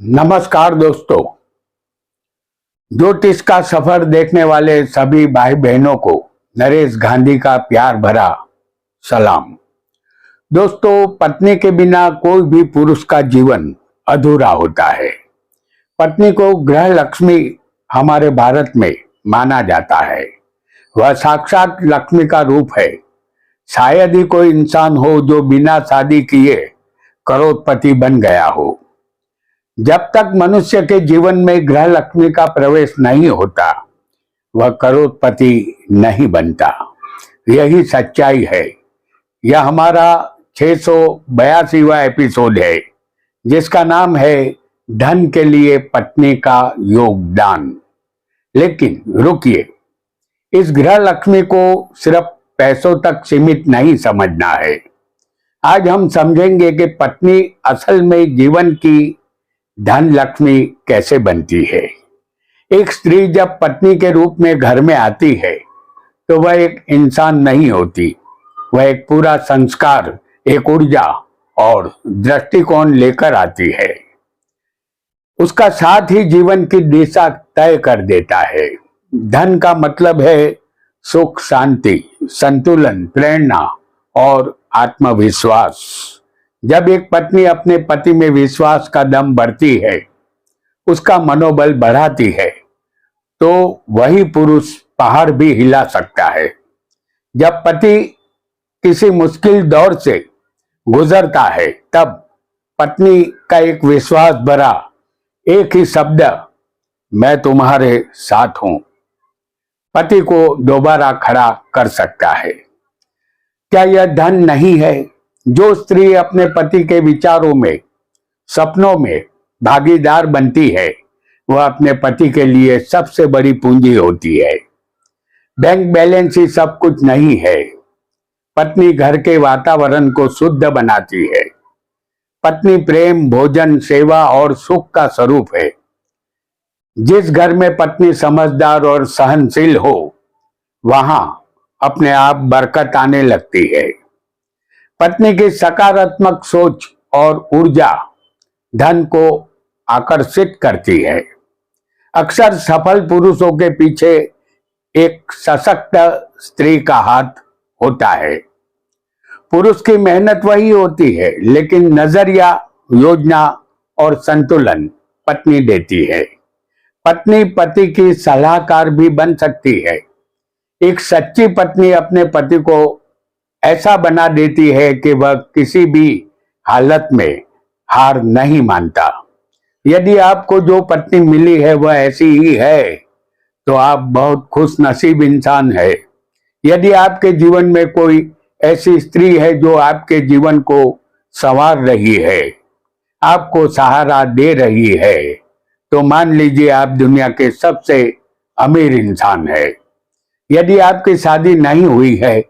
नमस्कार दोस्तों, ज्योतिष का सफर देखने वाले सभी भाई बहनों को नरेश गांधी का प्यार भरा सलाम। दोस्तों, पत्नी के बिना कोई भी पुरुष का जीवन अधूरा होता है। पत्नी को गृह लक्ष्मी हमारे भारत में माना जाता है। वह साक्षात लक्ष्मी का रूप है। शायद ही कोई इंसान हो जो बिना शादी किए करोड़पति बन गया हो। जब तक मनुष्य के जीवन में गृह लक्ष्मी का प्रवेश नहीं होता, वह करोड़पति नहीं बनता। यही सच्चाई है। यह हमारा 682वां एपिसोड है, जिसका नाम है धन के लिए पत्नी का योगदान। लेकिन रुकिए, इस गृह लक्ष्मी को सिर्फ पैसों तक सीमित नहीं समझना है। आज हम समझेंगे कि पत्नी असल में जीवन की धन लक्ष्मी कैसे बनती है। एक स्त्री जब पत्नी के रूप में घर में आती है तो वह एक इंसान नहीं होती। वह एक पूरा संस्कार, एक ऊर्जा और दृष्टिकोण लेकर आती है। उसका साथ ही जीवन की दिशा तय कर देता है। धन का मतलब है सुख, शांति, संतुलन, प्रेरणा और आत्मविश्वास। जब एक पत्नी अपने पति में विश्वास का दम भरती है, उसका मनोबल बढ़ाती है, तो वही पुरुष पहाड़ भी हिला सकता है। जब पति किसी मुश्किल दौर से गुजरता है, तब पत्नी का एक विश्वास भरा एक ही शब्द, मैं तुम्हारे साथ हूं, पति को दोबारा खड़ा कर सकता है। क्या यह धन नहीं है? जो स्त्री अपने पति के विचारों में, सपनों में भागीदार बनती है, वह अपने पति के लिए सबसे बड़ी पूंजी होती है। बैंक बैलेंस ही सब कुछ नहीं है। पत्नी घर के वातावरण को शुद्ध बनाती है। पत्नी प्रेम, भोजन, सेवा और सुख का स्वरूप है। जिस घर में पत्नी समझदार और सहनशील हो, वहां अपने आप बरकत आने लगती है। पत्नी की सकारात्मक सोच और ऊर्जा धन को आकर्षित करती है। अक्सर सफल पुरुषों के पीछे एक सशक्त स्त्री का हाथ होता है। पुरुष की मेहनत वही होती है, लेकिन नजरिया, योजना और संतुलन पत्नी देती है। पत्नी पति की सलाहकार भी बन सकती है। एक सच्ची पत्नी अपने पति को ऐसा बना देती है कि वह किसी भी हालत में हार नहीं मानता। यदि आपको जो पत्नी मिली है वह ऐसी ही है, तो आप बहुत खुश नसीब इंसान है। यदि आपके जीवन में कोई ऐसी स्त्री है जो आपके जीवन को संवार रही है, आपको सहारा दे रही है, तो मान लीजिए आप दुनिया के सबसे अमीर इंसान है। यदि आपकी शादी नहीं हुई है,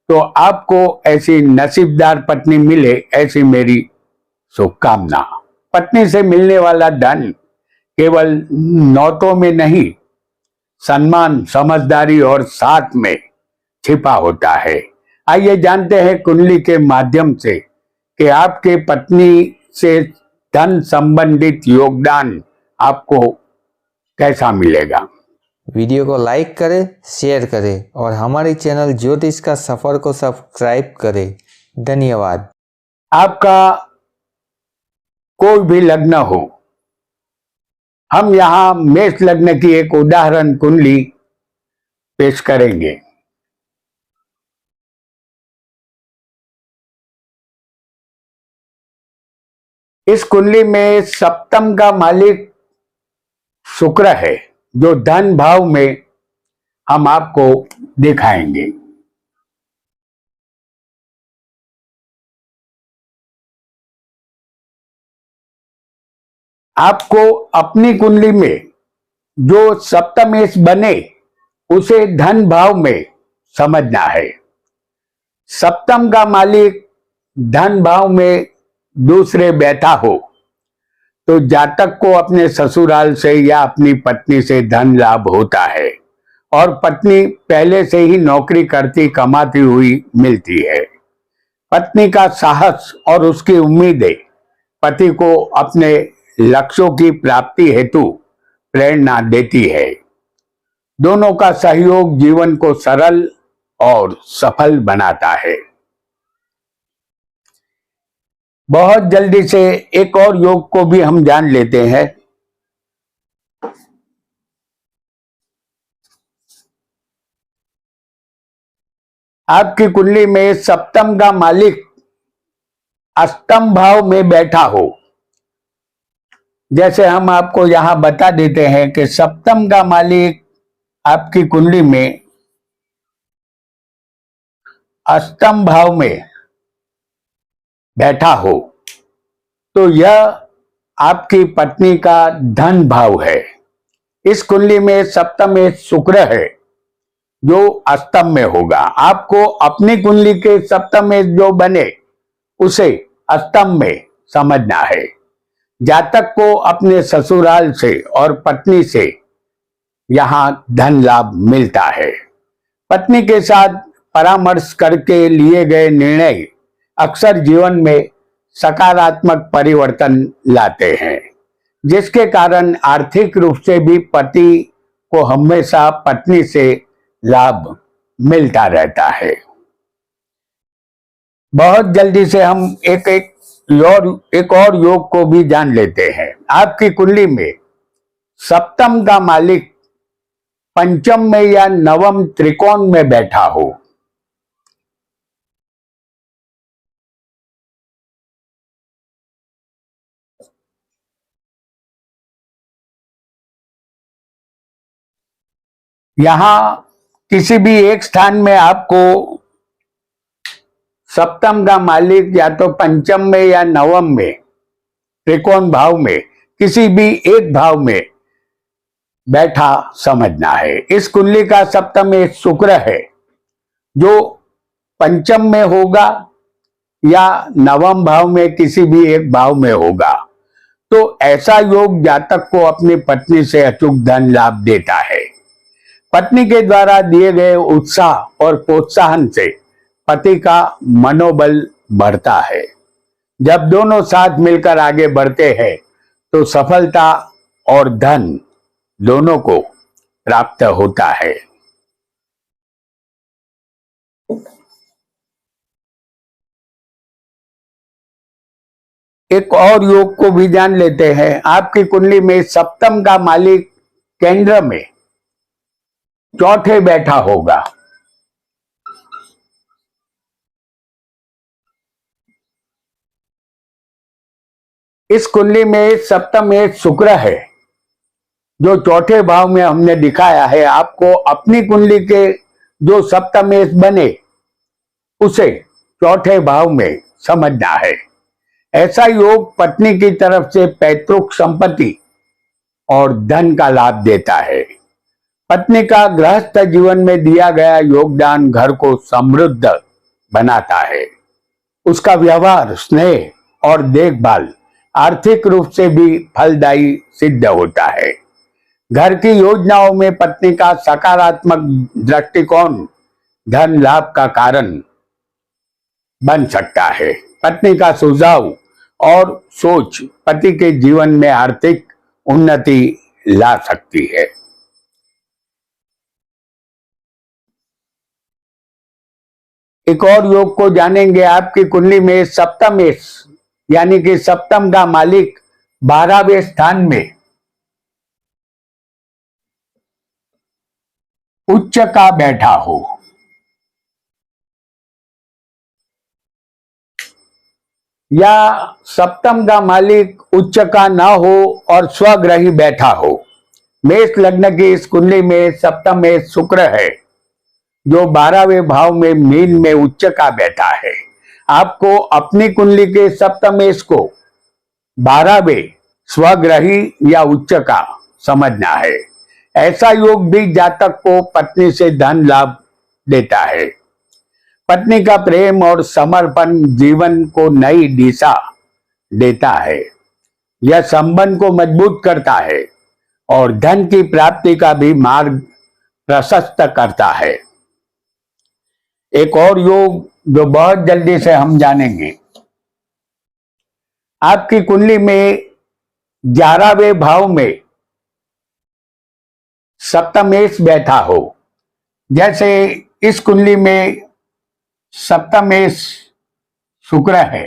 तो आपको ऐसी नसीबदार पत्नी मिले, ऐसी मेरी शुभकामना। पत्नी से मिलने वाला धन केवल नोटों में नहीं, सम्मान, समझदारी और साथ में छिपा होता है। आइए जानते हैं कुंडली के माध्यम से कि आपके पत्नी से धन संबंधित योगदान आपको कैसा मिलेगा। वीडियो को लाइक करें, शेयर करें और हमारे चैनल ज्योतिष का सफर को सब्सक्राइब करें। धन्यवाद। आपका कोई भी लग्न हो, हम यहां मेष लग्न की एक उदाहरण कुंडली पेश करेंगे। इस कुंडली में सप्तम का मालिक शुक्र है, जो धन भाव में हम आपको दिखाएंगे। आपको अपनी कुंडली में जो सप्तमेश बने, उसे धन भाव में समझना है। सप्तम का मालिक धन भाव में दूसरे बैठा हो, तो जातक को अपने ससुराल से या अपनी पत्नी से धन लाभ होता है और पत्नी पहले से ही नौकरी करती, कमाती हुई मिलती है। पत्नी का साहस और उसकी उम्मीदें पति को अपने लक्ष्यों की प्राप्ति हेतु प्रेरणा देती है। दोनों का सहयोग जीवन को सरल और सफल बनाता है। बहुत जल्दी से एक और योग को भी हम जान लेते हैं। आपकी कुंडली में सप्तम का मालिक अष्टम भाव में बैठा हो। जैसे हम आपको यहां बता देते हैं कि सप्तम का मालिक आपकी कुंडली में अष्टम भाव में बैठा हो तो यह आपकी पत्नी का धन भाव है। इस कुंडली में सप्तम में शुक्र है जो अष्टम में होगा। आपको अपनी कुंडली के सप्तम में जो बने उसे अष्टम में समझना है। जातक को अपने ससुराल से और पत्नी से यहां धन लाभ मिलता है। पत्नी के साथ परामर्श करके लिए गए निर्णय अक्सर जीवन में सकारात्मक परिवर्तन लाते हैं, जिसके कारण आर्थिक रूप से भी पति को हमेशा पत्नी से लाभ मिलता रहता है। बहुत जल्दी से हम एक और योग को भी जान लेते हैं। आपकी कुंडली में सप्तम का मालिक पंचम में या नवम त्रिकोण में बैठा हो। यहां किसी भी एक स्थान में आपको सप्तम का मालिक या तो पंचम में या नवम में त्रिकोण भाव में किसी भी एक भाव में बैठा समझना है। इस कुंडली का सप्तम में शुक्र है जो पंचम में होगा या नवम भाव में किसी भी एक भाव में होगा तो ऐसा योग जातक को अपनी पत्नी से अचूक धन लाभ देता है। पत्नी के द्वारा दिए गए उत्साह और प्रोत्साहन से पति का मनोबल बढ़ता है। जब दोनों साथ मिलकर आगे बढ़ते हैं तो सफलता और धन दोनों को प्राप्त होता है। एक और योग को भी जान लेते हैं। आपकी कुंडली में सप्तम का मालिक केंद्र में चौथे बैठा होगा। इस कुंडली में सप्तम में शुक्र है जो चौथे भाव में हमने दिखाया है। आपको अपनी कुंडली के जो सप्तमेश बने उसे चौथे भाव में समझना है। ऐसा योग पत्नी की तरफ से पैतृक संपत्ति और धन का लाभ देता है। पत्नी का गृहस्थ जीवन में दिया गया योगदान घर को समृद्ध बनाता है। उसका व्यवहार, स्नेह और देखभाल आर्थिक रूप से भी फलदायी सिद्ध होता है। घर की योजनाओं में पत्नी का सकारात्मक दृष्टिकोण धन लाभ का कारण बन सकता है। पत्नी का सुझाव और सोच पति के जीवन में आर्थिक उन्नति ला सकती है। एक और योग को जानेंगे। आपकी कुंडली में सप्तमेश यानी कि सप्तम का मालिक 12वें स्थान में उच्च का बैठा हो। या सप्तम का मालिक उच्च का ना हो और स्वग्रही बैठा हो। मेष लग्न की इस कुंडली में सप्तम में शुक्र है जो 12वें भाव में मीन में उच्च का बैठा है। आपको अपनी कुंडली के सप्तमेश को 12वें स्वग्रही या उच्च का समझना है। ऐसा योग भी जातक को पत्नी से धन लाभ देता है। पत्नी का प्रेम और समर्पण जीवन को नई दिशा देता है। यह संबंध को मजबूत करता है और धन की प्राप्ति का भी मार्ग प्रशस्त करता है। एक और योग जो बहुत जल्दी से हम जानेंगे। आपकी कुंडली में 11वें भाव में सप्तमेश बैठा हो, जैसे इस कुंडली में सप्तमेश शुक्र है,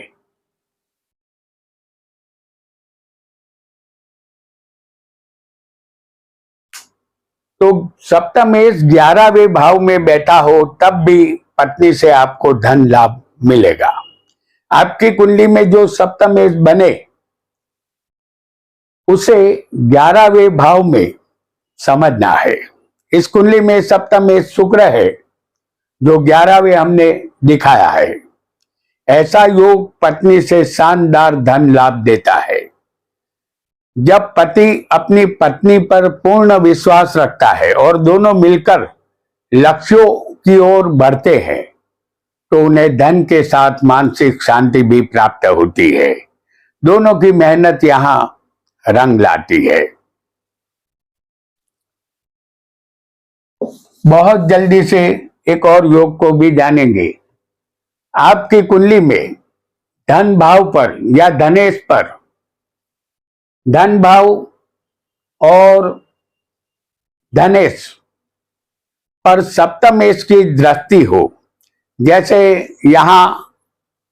तो सप्तमेश 11वें भाव में बैठा हो तब भी पत्नी से आपको धन लाभ मिलेगा। आपकी कुंडली में जो सप्तमेश बने उसे 11वें भाव में समझना है। इस कुंडली में सप्तमेश शुक्र है जो 11वें हमने दिखाया है। ऐसा योग पत्नी से शानदार धन लाभ देता है। जब पति अपनी पत्नी पर पूर्ण विश्वास रखता है और दोनों मिलकर लक्ष्यों की ओर बढ़ते हैं तो उन्हें धन के साथ मानसिक शांति भी प्राप्त होती है। दोनों की मेहनत यहां रंग लाती है। बहुत जल्दी से एक और योग को भी जानेंगे। आपकी कुंडली में धन भाव पर या धनेश पर, धन भाव और धनेश पर सप्तमेश की दृष्टि हो, जैसे यहां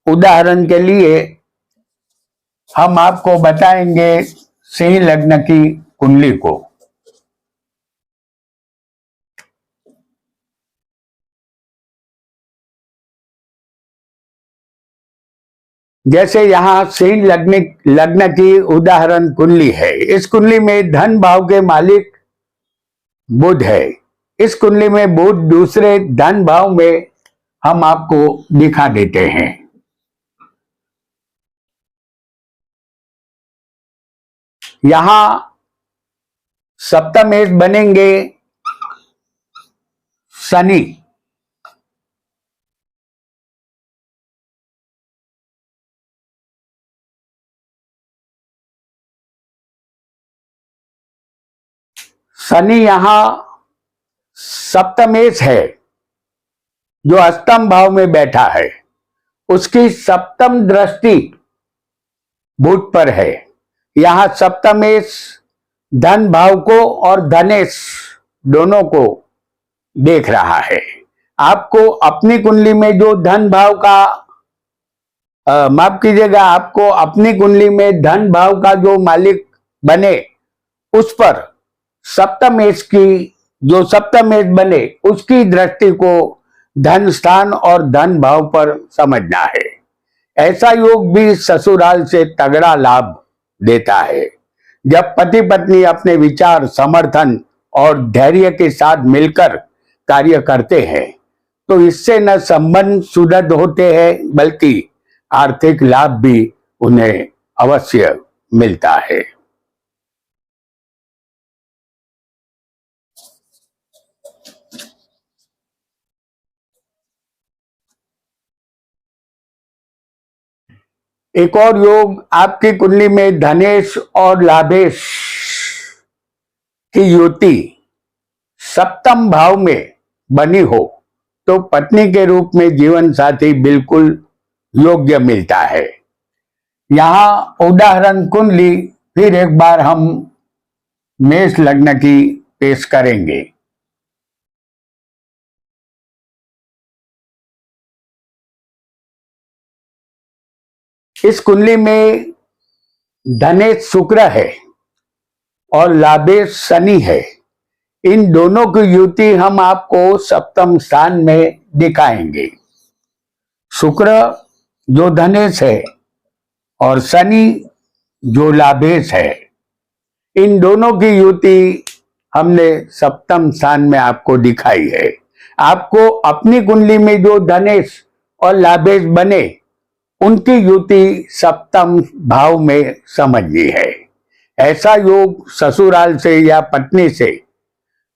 उदाहरण के लिए हम आपको बताएंगे सिंह लग्न की कुंडली को। जैसे यहां सिंह लग्न की उदाहरण कुंडली है। इस कुंडली में धन भाव के मालिक बुध है। इस कुंडली में बुध दूसरे धन भाव में हम आपको दिखा देते हैं। यहां सप्तमेश बनेंगे शनि। शनि यहां सप्तमेश है जो अष्टम भाव में बैठा है। उसकी सप्तम दृष्टि बुध पर है। यहां सप्तमेश धन भाव को और धनेश दोनों को देख रहा है। आपको अपनी कुंडली में जो धन भाव का माफ कीजिएगा, आपको अपनी कुंडली में धन भाव का जो मालिक बने उस पर सप्तमेश की जो सप्तमेश बने उसकी दृष्टि को धन स्थान और धन भाव पर समझना है। ऐसा योग भी ससुराल से तगड़ा लाभ देता है। जब पति पत्नी अपने विचार, समर्थन और धैर्य के साथ मिलकर कार्य करते हैं तो इससे न संबंध सुदृढ़ होते हैं बल्कि आर्थिक लाभ भी उन्हें अवश्य मिलता है। एक और योग, आपकी कुंडली में धनेश और लाभेश की युति सप्तम भाव में बनी हो तो पत्नी के रूप में जीवन साथी बिल्कुल योग्य मिलता है। यहां उदाहरण कुंडली फिर एक बार हम मेष लग्न की पेश करेंगे। इस कुंडली में धनेश शुक्र है और लाभेश शनि है। इन दोनों की युति हम आपको सप्तम स्थान में दिखाएंगे। शुक्र जो धनेश है और शनि जो लाभेश है, इन दोनों की युति हमने सप्तम स्थान में आपको दिखाई है। आपको अपनी कुंडली में जो धनेश और लाभेश बने उनकी युति सप्तम भाव में समझनी है। ऐसा योग ससुराल से या पत्नी से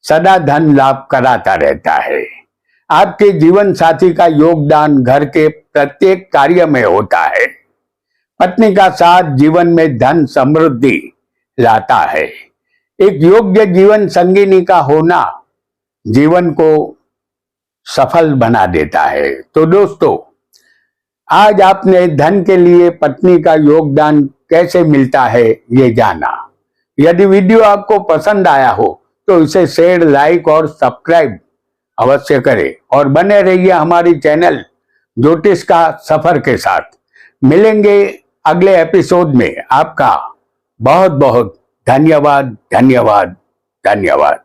सदा धन लाभ कराता रहता है। आपके जीवन साथी का योगदान घर के प्रत्येक कार्य में होता है। पत्नी का साथ जीवन में धन समृद्धि लाता है। एक योग्य जीवन संगिनी का होना जीवन को सफल बना देता है। तो दोस्तों, आज आपने धन के लिए पत्नी का योगदान कैसे मिलता है ये जाना। यदि वीडियो आपको पसंद आया हो तो इसे शेयर, लाइक और सब्सक्राइब अवश्य करें और बने रहिए हमारी चैनल ज्योतिष का सफर के साथ। मिलेंगे अगले एपिसोड में। आपका बहुत बहुत धन्यवाद, धन्यवाद, धन्यवाद।